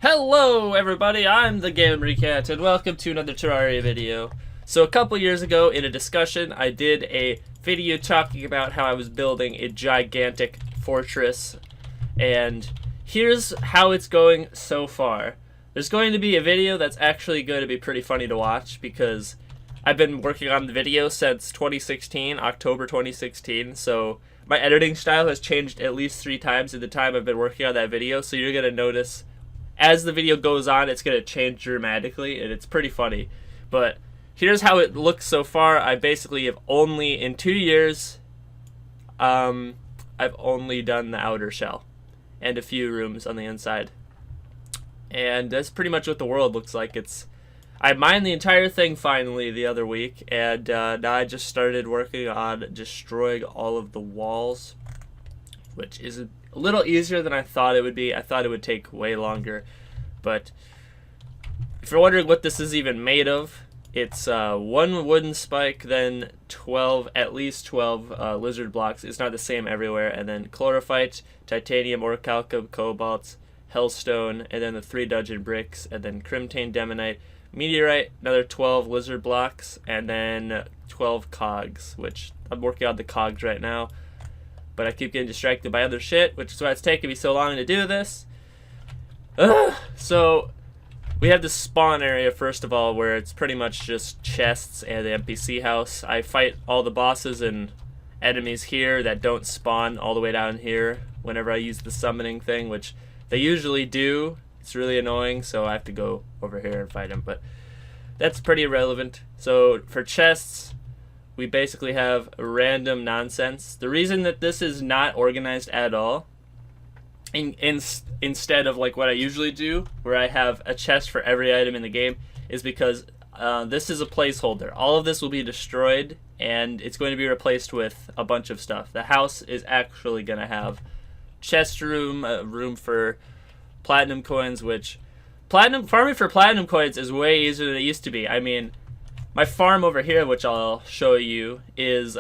Hello everybody, I'm the Gamer Cat and welcome to another Terraria video. So a couple years ago in a discussion I did a video talking about how I was building a gigantic fortress, and here's how it's going so far. There's going to be a video that's actually going to be pretty funny to watch because I've been working on the video since 2016, October 2016, so my editing style has changed at least 3 times in the time I've been working on that video, so you're going to notice as the video goes on, it's going to change dramatically, and it's pretty funny. But here's how it looks so far. I basically have only, in 2 years, I've only done the outer shell and a few rooms on the inside. And that's pretty much what the world looks like. I mined the entire thing finally the other week, and now I just started working on destroying all of the walls, which is a little easier than I thought it would be. I thought it would take way longer, but if you're wondering what this is even made of, it's 1 wooden spike, then at least 12 lizard blocks. It's not the same everywhere, and then chlorophyte, titanium, orichalcum, cobalt, hellstone, and then the 3 dungeon bricks, and then crimtane, demonite, meteorite, another 12 lizard blocks, and then 12 cogs, which I'm working on the cogs right now. But I keep getting distracted by other shit, which is why it's taking me so long to do this. So, we have this spawn area, first of all, where it's pretty much just chests and the NPC house. I fight all the bosses and enemies here that don't spawn all the way down here whenever I use the summoning thing, which they usually do. It's really annoying, so I have to go over here and fight them, but that's pretty irrelevant. So, for chests, we basically have random nonsense. The reason that this is not organized at all, instead of like what I usually do, where I have a chest for every item in the game, is because this is a placeholder. All of this will be destroyed, and it's going to be replaced with a bunch of stuff. The house is actually going to have chest room, room for platinum coins, which farming for platinum coins is way easier than it used to be. I mean, my farm over here, which I'll show you, is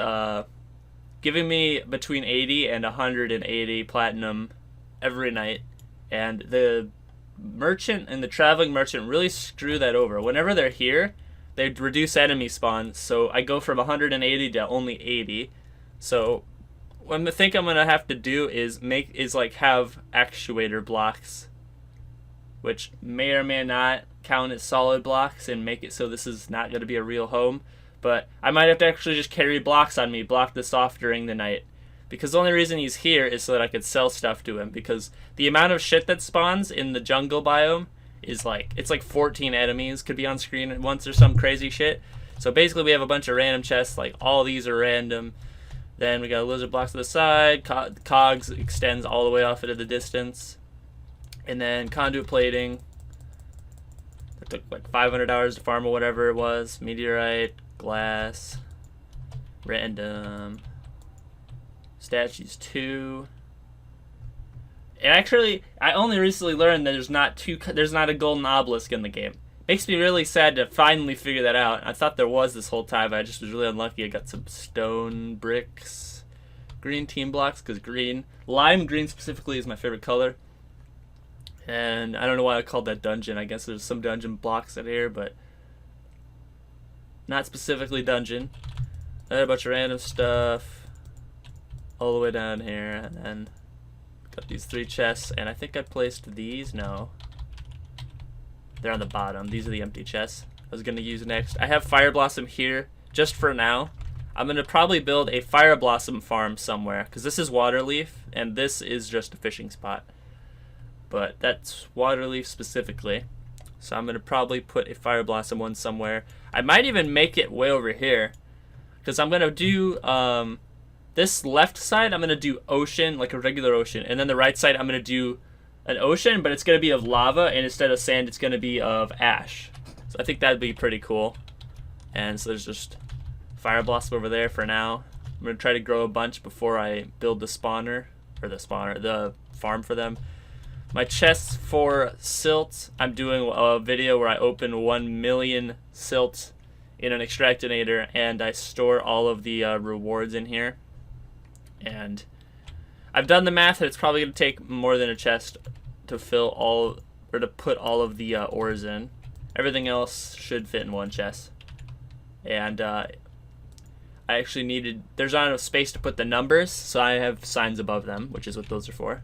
giving me between 80 and 180 platinum every night. And the merchant and the traveling merchant really screw that over. Whenever they're here, they reduce enemy spawn, so I go from 180 to only 80. So what I think I'm gonna have to do is have actuator blocks, which may or may not count as solid blocks and make it so this is not going to be a real home. But I might have to actually just carry blocks on me, block this off during the night. Because the only reason he's here is so that I could sell stuff to him. Because the amount of shit that spawns in the jungle biome is it's like 14 enemies could be on screen at once or some crazy shit. So basically we have a bunch of random chests, like all these are random. Then we got lizard blocks to the side, cogs extends all the way off into the distance. And then conduit plating. It took like 500 hours to farm or whatever it was. Meteorite, glass, random, statues 2. And actually, I only recently learned that there's not a golden obelisk in the game. Makes me really sad to finally figure that out. I thought there was this whole time. I just was really unlucky. I got some stone bricks, green team blocks, because lime green specifically is my favorite color. And I don't know why I called that dungeon. I guess there's some dungeon blocks in here, but not specifically dungeon. A bunch of random stuff all the way down here, and then got these 3 chests, and I think I placed these. No, they're on the bottom. These are the empty chests I was going to use next. I have Fire Blossom here just for now. I'm going to probably build a Fire Blossom farm somewhere, because this is Waterleaf, and this is just a fishing spot. But that's Waterleaf specifically. So I'm going to probably put a Fire Blossom one somewhere. I might even make it way over here, because I'm going to do this left side, I'm going to do ocean, like a regular ocean. And then the right side, I'm going to do an ocean, but it's going to be of lava. And instead of sand, it's going to be of ash. So I think that'd be pretty cool. And so there's just Fire Blossom over there for now. I'm going to try to grow a bunch before I build the the farm for them. My chests for silt, I'm doing a video where I open 1 million silt in an extractinator, and I store all of the rewards in here. And I've done the math, and it's probably going to take more than a chest to fill all or to put all of the ores in. Everything else should fit in one chest. And I actually needed, there's not enough space to put the numbers, so I have signs above them, which is what those are for.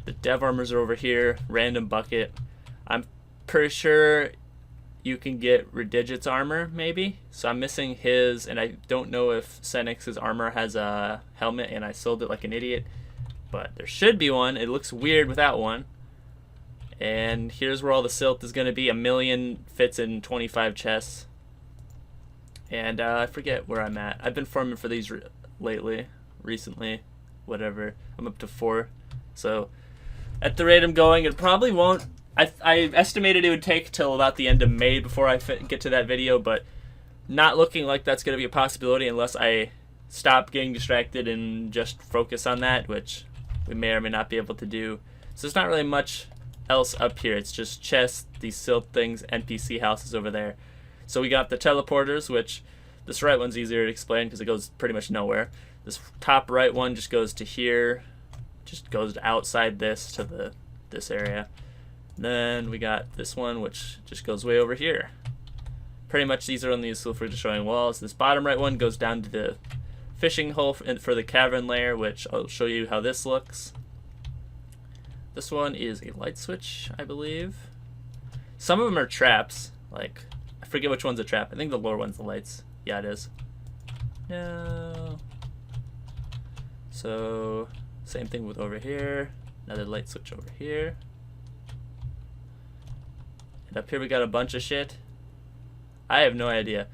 The dev armors are over here, random bucket. I'm pretty sure you can get Redigit's armor, maybe. So I'm missing his, and I don't know if Senex's armor has a helmet, and I sold it like an idiot. But there should be one. It looks weird without one. And here's where all the silt is going to be. 1,000,000 fits in 25 chests. And I forget where I'm at. I've been farming for these recently, whatever. I'm up to 4. So at the rate I'm going, it probably won't. I estimated it would take till about the end of May before I get to that video, but not looking like that's going to be a possibility unless I stop getting distracted and just focus on that, which we may or may not be able to do. So there's not really much else up here. It's just chests, these silt things, NPC houses over there. So we got the teleporters, which this right one's easier to explain because it goes pretty much nowhere. This top right one just goes to here, just goes to outside this to this area. Then we got this one, which just goes way over here. Pretty much these are only useful for destroying walls. This bottom right one goes down to the fishing hole for the cavern layer, which I'll show you how this looks. This one is a light switch, I believe. Some of them are traps. Like, I forget which one's a trap. I think the lower one's the lights. Yeah, it is. No. So, same thing with over here. Another light switch over here. And up here we got a bunch of shit. I have no idea.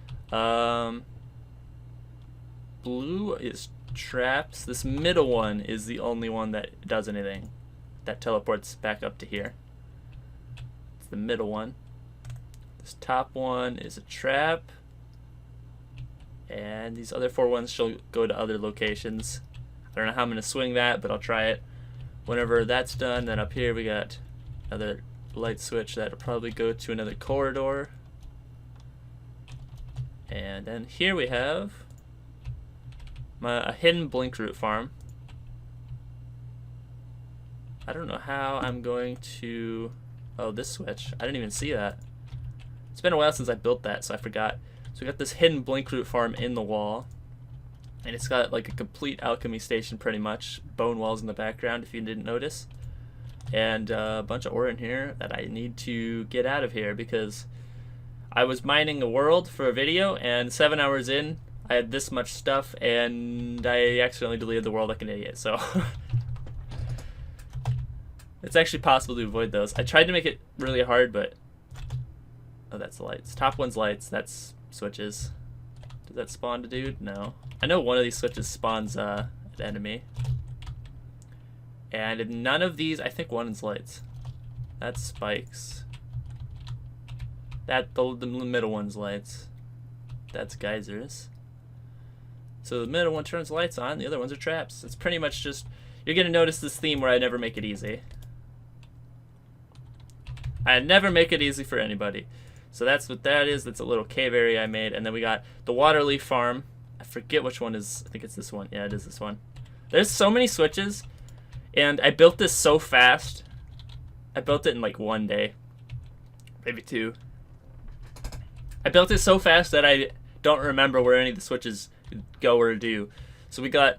Blue is traps. This middle one is the only one that does anything. That teleports back up to here. It's the middle one. This top one is a trap. And these other 4 ones shall go to other locations. I don't know how I'm going to swing that, but I'll try it. Whenever that's done, then up here we got another light switch that'll probably go to another corridor. And then here we have a hidden blink root farm. I don't know how I'm going to... Oh, this switch. I didn't even see that. It's been a while since I built that, so I forgot. So we got this hidden blink root farm in the wall. And it's got like a complete alchemy station pretty much. Bone walls in the background if you didn't notice. And a bunch of ore in here that I need to get out of here because I was mining a world for a video, and 7 hours in, I had this much stuff, and I accidentally deleted the world like an idiot, so... It's actually possible to avoid those. I tried to make it really hard, but... Oh, that's the lights. Top one's lights, that's switches. Does that spawn a dude? No. I know one of these switches spawns an enemy. And in none of these, I think one is lights. That's spikes. The middle one's lights. That's geysers. So the middle one turns lights on, the other ones are traps. It's pretty much just, you're gonna notice this theme where I never make it easy. I never make it easy for anybody. So that's what that is. That's a little cave area I made. And then we got the Waterleaf farm. I forget which one is, I think it's this one. Yeah, it is this one. There's so many switches. And I built this so fast. I built it in like 1 day. Maybe 2. I built it so fast that I don't remember where any of the switches go or do. So we got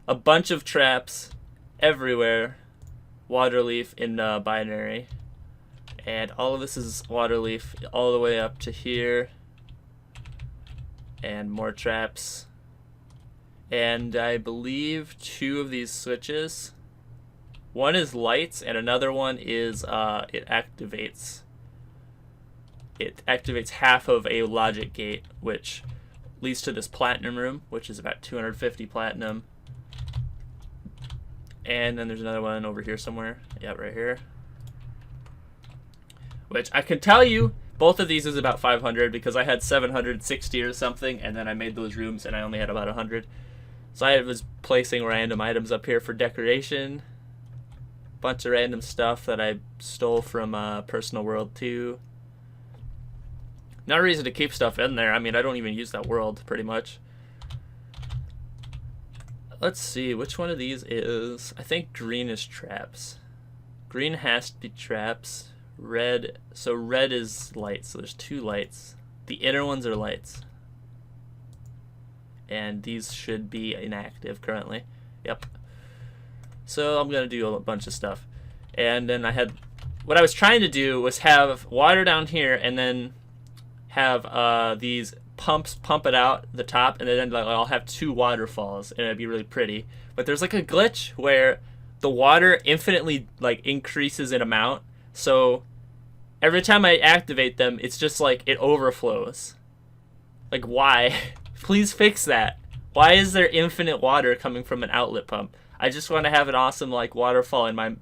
a bunch of traps everywhere. Waterleaf in binary. And all of this is Waterleaf all the way up to here. And more traps. And I believe 2 of these switches. One is lights, and another one is it activates half of a logic gate, which leads to this platinum room, which is about 250 platinum. And then there's another one over here somewhere. Yeah, right here. Which I can tell you, both of these is about 500 because I had 760 or something, and then I made those rooms and I only had about 100. So I was placing random items up here for decoration. Bunch of random stuff that I stole from Personal World 2. No reason to keep stuff in there. I mean, I don't even use that world, pretty much. Let's see, which one of these is... I think green is traps. Green has to be traps. Red. So red is lights. So there's 2 lights. The inner ones are lights. And these should be inactive currently. Yep. So I'm going to do a bunch of stuff. And then I had... What I was trying to do was have water down here and then have these pumps pump it out the top, and then like, I'll have 2 waterfalls, and it'd be really pretty. But there's like a glitch where the water infinitely like increases in amount. So every time I activate them, it's just like it overflows. Like, why? Please fix that. Why is there infinite water coming from an outlet pump? I just want to have an awesome like waterfall in my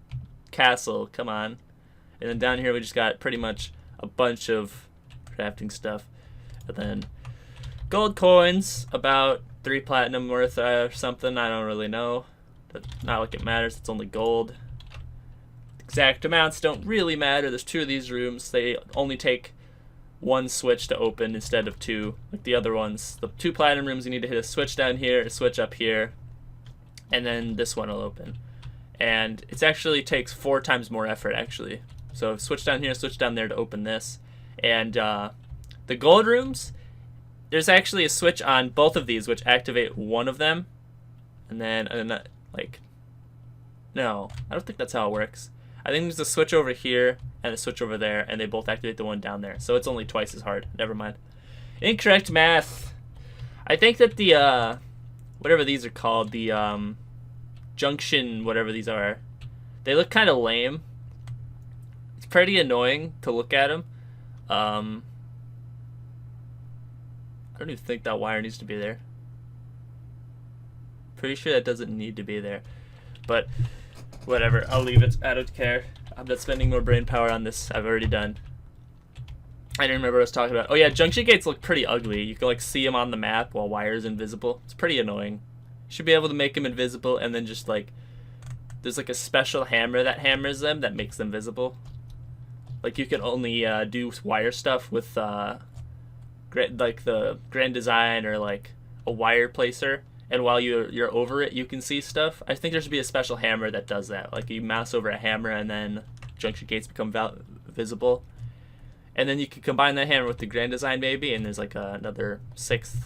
castle. Come on. And then down here we just got pretty much a bunch of crafting stuff. And then gold coins, about 3 platinum worth or something. I don't really know. But not like it matters. It's only gold. Exact amounts don't really matter. There's 2 of these rooms. They only take 1 switch to open instead of 2 like the other ones. The 2 platinum rooms, you need to hit a switch down here, a switch up here, and then this one will open. And it actually takes 4 times more effort actually. So switch down here, switch down there to open this. And the gold rooms, there's actually a switch on both of these which activate one of them. And then like, no, I don't think that's how it works. I think there's a switch over here and a switch over there, and they both activate the one down there. So it's only twice as hard. Never mind. Incorrect math. I think that the, whatever these are called, the junction, whatever these are, they look kind of lame. It's pretty annoying to look at them. I don't even think that wire needs to be there. Pretty sure that doesn't need to be there. But whatever, I'll leave it. I don't care. I'm not spending more brain power on this. I've already done. I didn't remember what I was talking about. Oh yeah, junction gates look pretty ugly. You can like see them on the map while wire's invisible. It's pretty annoying. You should be able to make them invisible, and then just like there's like a special hammer that hammers them that makes them visible. Like you can only do wire stuff with like the Grand Design or like a wire placer. And while you're over it, you can see stuff. I think there should be a special hammer that does that. Like you mouse over a hammer and then junction gates become visible. And then you can combine that hammer with the Grand Design maybe, and there's like another 6th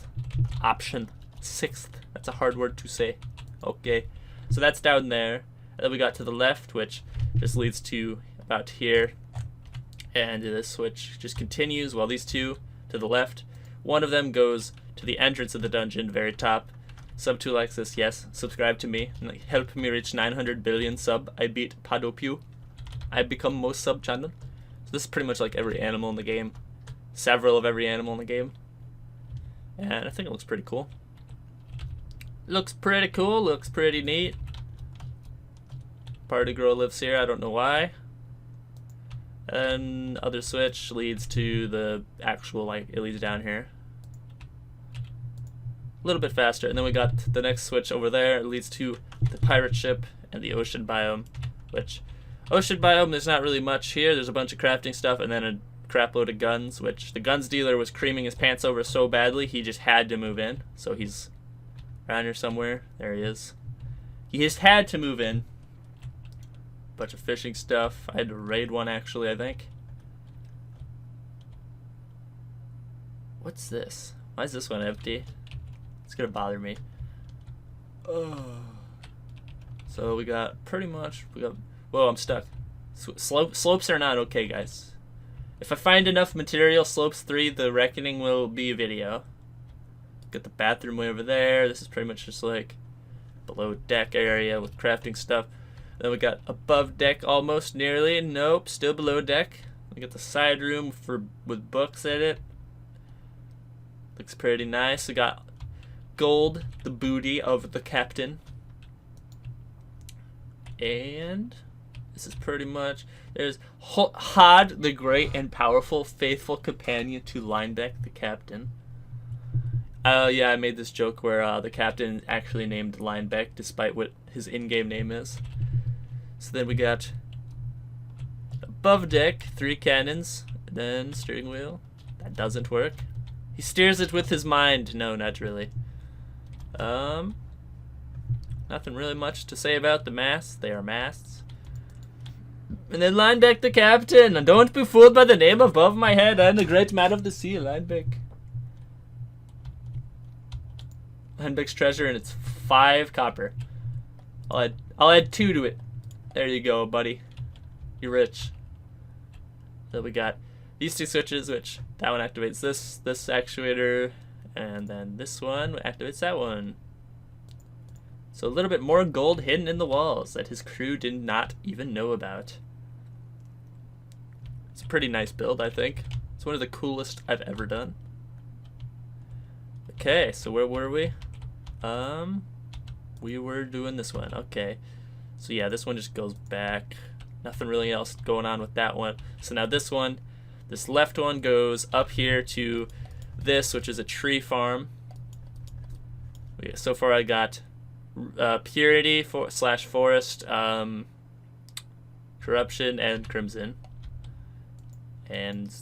option. 6th. That's a hard word to say. Okay. So that's down there. And then we got to the left, which just leads to about here. And this switch just continues while these 2 to the left. One of them goes to the entrance of the dungeon, very top. Sub 2 likes this, yes. Subscribe to me. Like, help me reach 900 billion sub. I beat Padopew. I become most sub channel. So this is pretty much like every animal in the game. Several of every animal in the game. And I think it looks pretty cool. Looks pretty cool. Looks pretty neat. Party girl lives here. I don't know why. And other switch leads to the actual, like, it leads down here. A little bit faster, and then we got the next switch over there. It leads to the pirate ship and the ocean biome, which ocean biome, there's not really much here. There's a bunch of crafting stuff and then a crap load of guns, which the guns dealer was creaming his pants over so badly he just had to move in. So he's around here somewhere. There he is. He just had to move in. Bunch of fishing stuff. I had to raid one actually, I think. What's this? Why is this one empty? It's gonna bother me. So we got pretty much, whoa, I'm stuck. Slopes are not okay, guys. If I find enough material, slopes 3, the reckoning will be a video. Got the bathroom way over there. This is pretty much just like below deck area with crafting stuff. Then we got above deck almost nearly. Nope, still below deck. We got the side room with books in it. Looks pretty nice. We got gold, the booty of the captain. And this is pretty much, there's Hod, the great and powerful, faithful companion to Linebeck, the captain. Yeah, I made this joke where the captain actually named Linebeck, despite what his in-game name is. So then we got above deck, 3 cannons, then steering wheel. That doesn't work. He steers it with his mind. No, not really. Nothing really much to say about the masts. They are masts. And then Linebeck the captain. And don't be fooled by the name above my head. I'm the great man of the sea, Linebeck. Linebeck's treasure, and it's 5 copper. I'll add 2 to it. There you go, buddy. You're rich. So we got these 2 switches, which that one activates this actuator, and then this one activates that one. So a little bit more gold hidden in the walls that his crew did not even know about. It's a pretty nice build, I think. It's one of the coolest I've ever done. Okay, so where were we? We were doing this one. Okay. So yeah, this one just goes back. Nothing really else going on with that one. So now this one, this left one goes up here to this, which is a tree farm. So far I got purity / forest, corruption, and crimson, and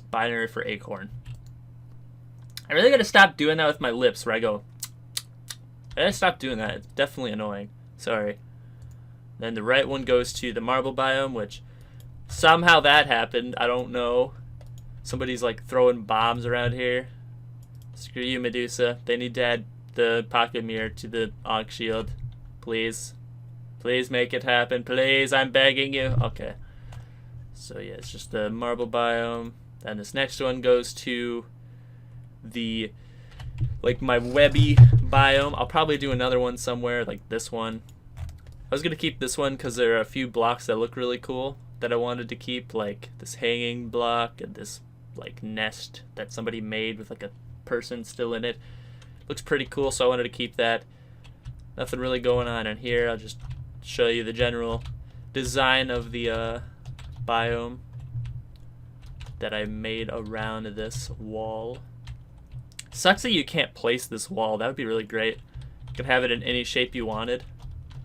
binary for acorn. I really gotta stop doing that with my lips where I go. I gotta stop doing that. It's definitely annoying. Sorry. Then the right one goes to the marble biome, which somehow that happened. I don't know. Somebody's like throwing bombs around here. Screw you, Medusa. They need to add the pocket mirror to the Ankh shield. Please. Please make it happen. Please, I'm begging you. Okay. So yeah, it's just the marble biome. Then this next one goes to the, like, my webby biome. I'll probably do another one somewhere, like this one. I was going to keep this one because there are a few blocks that look really cool that I wanted to keep, like this hanging block and this, like, nest that somebody made with, like, a person still in it. Looks pretty cool, so I wanted to keep that. Nothing really going on in here. I'll just show you the general design of the biome that I made around this wall. Sucks that you can't place this wall. That would be really great. You could have it in any shape you wanted.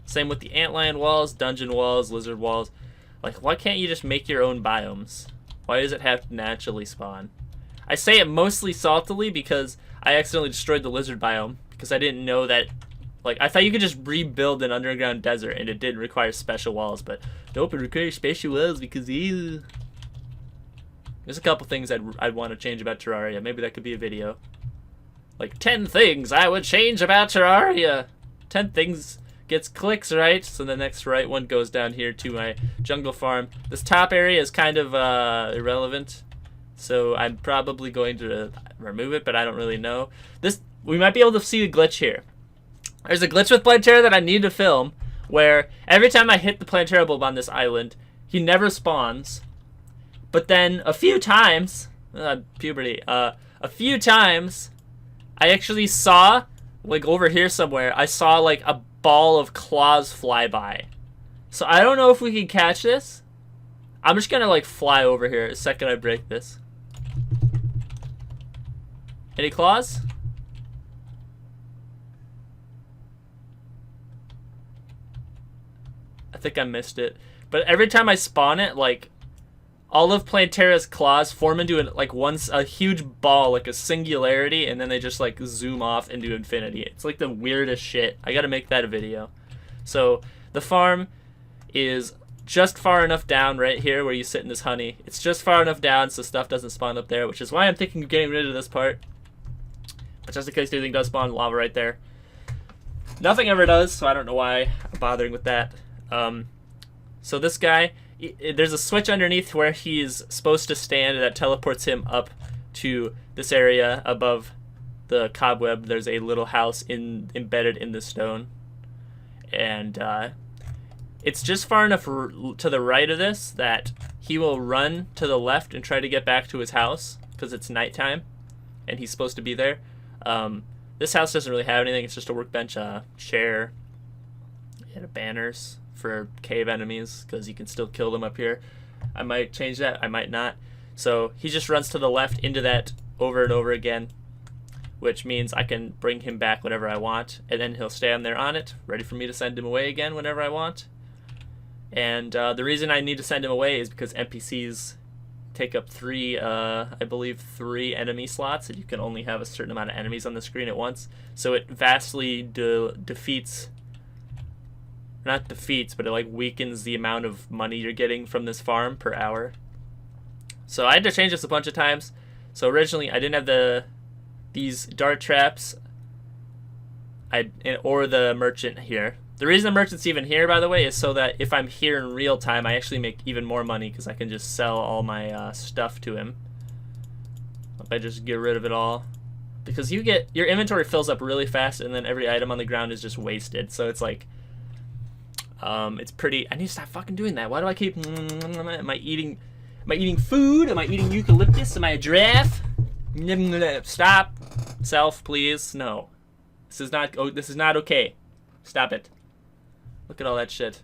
Same with the antlion walls, dungeon walls, lizard walls. Like, why can't you just make your own biomes? Why does it have to naturally spawn? I say it mostly saltily because I accidentally destroyed the lizard biome because I didn't know that. Like, I thought you could just rebuild an underground desert and it didn't require special walls, but nope, it requires special walls because ew. There's a couple things I'd want to change about Terraria. Maybe that could be a video. Like, 10 things I would change about Terraria. 10 things gets clicks, right? So the next right one goes down here to my jungle farm. This top area is kind of irrelevant, so I'm probably going to remove it, but I don't really know. We might be able to see a glitch here. There's a glitch with Plantera that I need to film, where every time I hit the Plantera bulb on this island, he never spawns. But then a few times, puberty, a few times, I actually saw, like over here somewhere, I saw like a ball of claws fly by. So I don't know if we can catch this. I'm just gonna like fly over here the second I break this. Any claws? I think I missed it. But every time I spawn it, like, all of Plantera's claws form into a huge ball, like a singularity, and then they just like zoom off into infinity. It's like the weirdest shit. I gotta make that a video. So the farm is just far enough down right here where you sit in this honey. It's just far enough down so stuff doesn't spawn up there, which is why I'm thinking of getting rid of this part. But just in case anything does spawn, lava right there. Nothing ever does, so I don't know why I'm bothering with that. So this guy, there's a switch underneath where he's supposed to stand that teleports him up to this area above the cobweb. There's a little house embedded in the stone. And it's just far enough to the right of this that he will run to the left and try to get back to his house because it's nighttime and he's supposed to be there. This house doesn't really have anything. It's just a workbench, a chair, and banners for cave enemies because you can still kill them up here. I might change that, I might not. So he just runs to the left into that over and over again, which means I can bring him back whenever I want, and then he'll stand there on it, ready for me to send him away again whenever I want. And the reason I need to send him away is because NPCs take up I believe three enemy slots, and you can only have a certain amount of enemies on the screen at once. So it vastly defeats not defeats, but it like weakens the amount of money you're getting from this farm per hour. So I had to change this a bunch of times. So originally I didn't have these dart traps or the merchant here. The reason the merchant's even here, by the way, is so that if I'm here in real time, I actually make even more money because I can just sell all my stuff to him. If I just get rid of it all. Because your inventory fills up really fast, and then every item on the ground is just wasted. So it's like, it's pretty. I need to stop fucking doing that. Why do I keep? Am I eating food? Am I eating eucalyptus? Am I a giraffe? Stop, self, please. No, this is not. Oh, this is not okay. Stop it. Look at all that shit.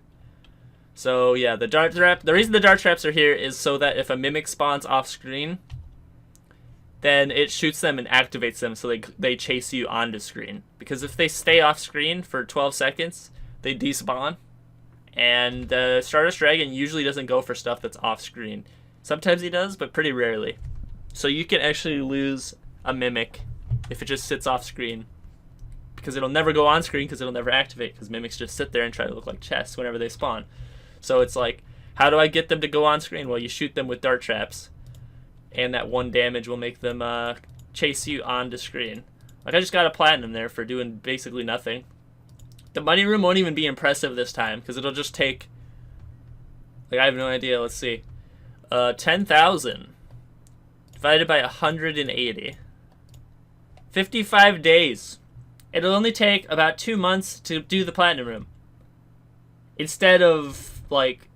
So yeah, the dart trap. The reason the dart traps are here is so that if a mimic spawns off screen, then it shoots them and activates them so they chase you onto screen. Because if they stay off screen for 12 seconds, they despawn. And the Stardust Dragon usually doesn't go for stuff that's off screen. Sometimes he does, but pretty rarely. So you can actually lose a mimic if it just sits off screen. Because it'll never go on screen because it'll never activate. Because mimics just sit there and try to look like chests whenever they spawn. So it's like, how do I get them to go on screen? Well, you shoot them with dart traps. And that 1 damage will make them chase you onto screen. Like, I just got a platinum there for doing basically nothing. The money room won't even be impressive this time, because it'll just take... Like, I have no idea. Let's see. 10,000. Divided by 180. 55 days. It'll only take about 2 months to do the platinum room. Instead of, like,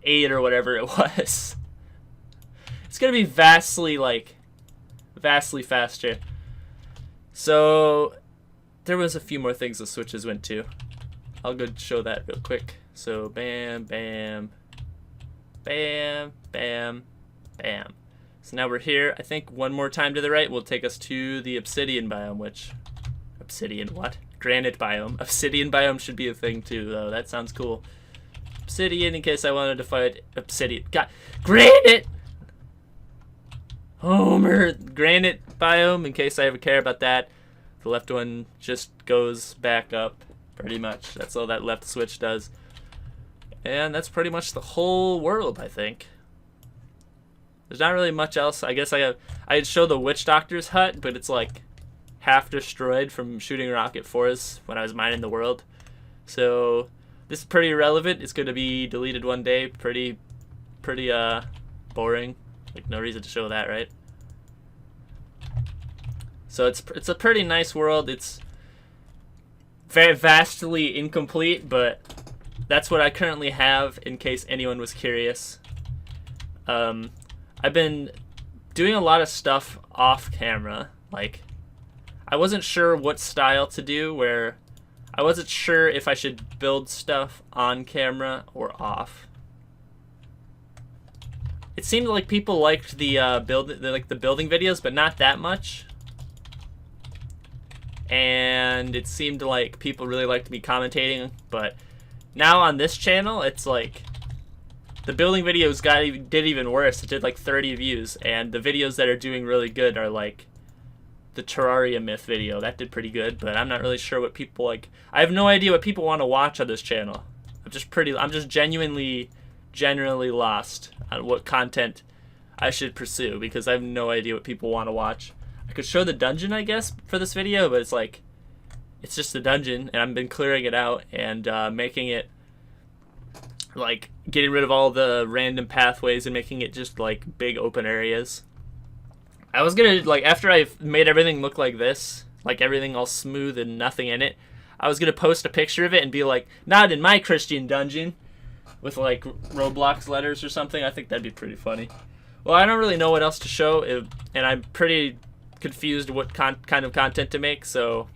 8 or whatever it was. It's going to be vastly faster. So, there was a few more things the switches went to. I'll go show that real quick. So, bam, bam, bam, bam, bam. So now we're here. I think one more time to the right will take us to the obsidian biome, which... Obsidian what? Granite biome. Obsidian biome should be a thing too, though. That sounds cool. Obsidian, in case I wanted to fight obsidian. God, granite! Homer, granite biome, in case I ever care about that. The left one just goes back up, pretty much. That's all that left switch does. And that's pretty much the whole world, I think. There's not really much else. I guess I'd show the witch doctor's hut, but it's like half destroyed from shooting rocket fours when I was mining the world. So this is pretty irrelevant. It's gonna be deleted one day. Pretty boring. Like, no reason to show that, right? So it's a pretty nice world. It's very vastly incomplete, but that's what I currently have in case anyone was curious. I've been doing a lot of stuff off camera. Like, I wasn't sure what style to do, where I wasn't sure if I should build stuff on camera or off. It seemed like people liked the building videos, but not that much. And it seemed like people really liked me commentating, but now on this channel, it's like the building videos did even worse. It did like 30 views, and the videos that are doing really good are like the Terraria myth video. That did pretty good, but I'm not really sure what people like. I have no idea what people want to watch on this channel. I'm just genuinely lost on what content I should pursue, because I have no idea what people want to watch. I could show the dungeon, I guess, for this video, but it's like, it's just a dungeon, and I've been clearing it out and making it, like, getting rid of all the random pathways and making it just, like, big open areas. I was gonna, like, after I made everything look like this, like everything all smooth and nothing in it, I was gonna post a picture of it and be like, not in my Christian dungeon, with, like, Roblox letters or something. I think that'd be pretty funny. Well, I don't really know what else to show, and I'm pretty confused what kind of content to make, so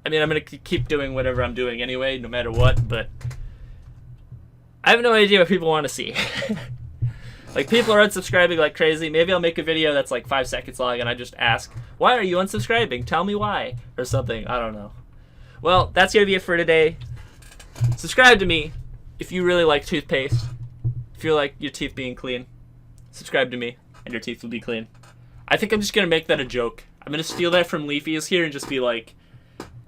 I mean, I'm gonna keep doing whatever I'm doing anyway, no matter what, but I have no idea what people want to see. Like, people are unsubscribing like crazy. Maybe I'll make a video that's like 5 seconds long and I just ask, why are you unsubscribing? Tell me why, or something. I don't know. Well, that's gonna be it for today. Subscribe to me if you really like toothpaste. If you like your teeth being clean, subscribe to me and your teeth will be clean. I think I'm just going to make that a joke. I'm going to steal that from Leafy's here and just be like,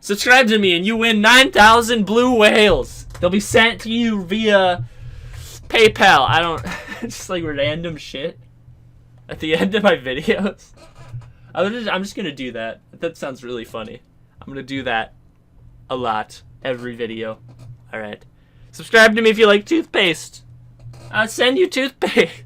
subscribe to me and you win 9,000 blue whales. They'll be sent to you via PayPal. I don't... just like random shit at the end of my videos. I'm just gonna do that. That sounds really funny. I'm gonna do that a lot. Every video. Alright. Subscribe to me if you like toothpaste. I'll send you toothpaste.